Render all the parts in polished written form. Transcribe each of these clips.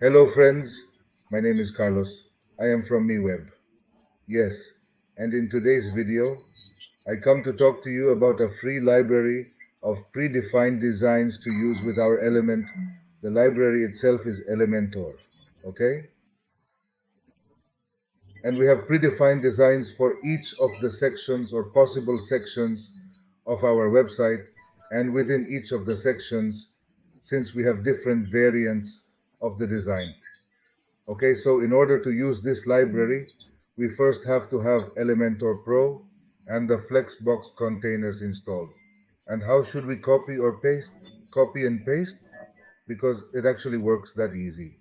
Hello friends, my name is Carlos. I am from MiWeb. Yes, and in today's video, I come to talk to you about a free library of predefined designs to use with our element. The library itself is Elementor, okay? And we have predefined designs for each of the sections or possible sections of our website, and within each of the sections, since we have different variants of the design. Okay, so in order to use this library, we first have to have Elementor Pro and the Flexbox containers installed. And how should we copy and paste? Because it actually works that easy.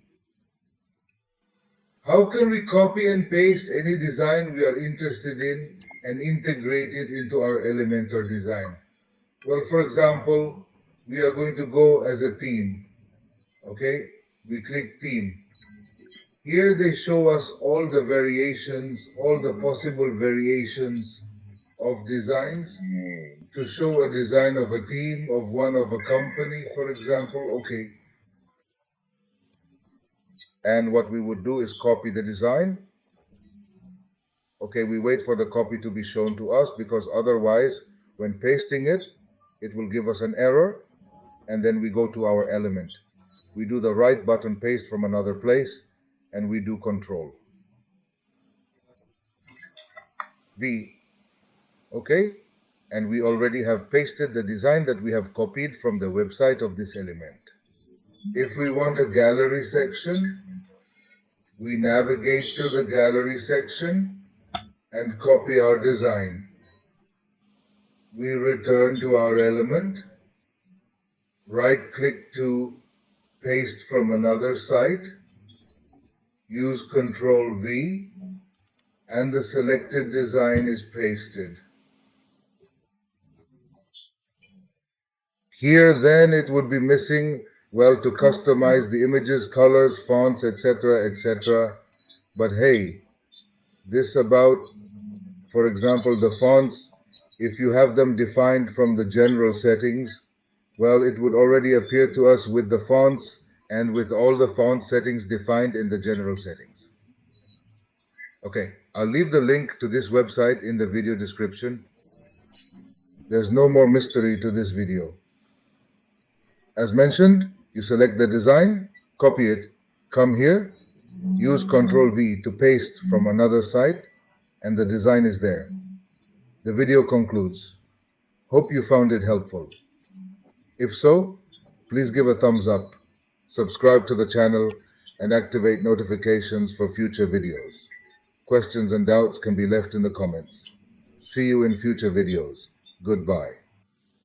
How can we copy and paste any design we are interested in and integrate it into our Elementor design? Well, for example, we are going to go as a theme. Okay, we click theme. Here they show us all the variations, all the possible variations of designs. To show a design of a team, of one of a company, for example, okay. And what we would do is copy the design. Okay, we wait for the copy to be shown to us because otherwise, when pasting it, it will give us an error. And then we go to our element. We do the right button paste from another place and we do Control V. Okay, and we already have pasted the design that we have copied from the website of this element. If we want a gallery section, we navigate to the gallery section and copy our design. We return to our element, right-click to paste from another site, use Control V, and the selected design is pasted. Here then it would be missing, well, to customize the images, colors, fonts, etc., etc. But hey, this about, for example, the fonts, if you have them defined from the general settings, well, it would already appear to us with the fonts and with all the font settings defined in the general settings. Okay, I'll leave the link to this website in the video description. There's no more mystery to this video. As mentioned, you select the design, copy it, come here, use Ctrl V to paste from another site, and the design is there. The video concludes. Hope you found it helpful. If so, please give a thumbs up, subscribe to the channel, and activate notifications for future videos. Questions and doubts can be left in the comments. See you in future videos. Goodbye.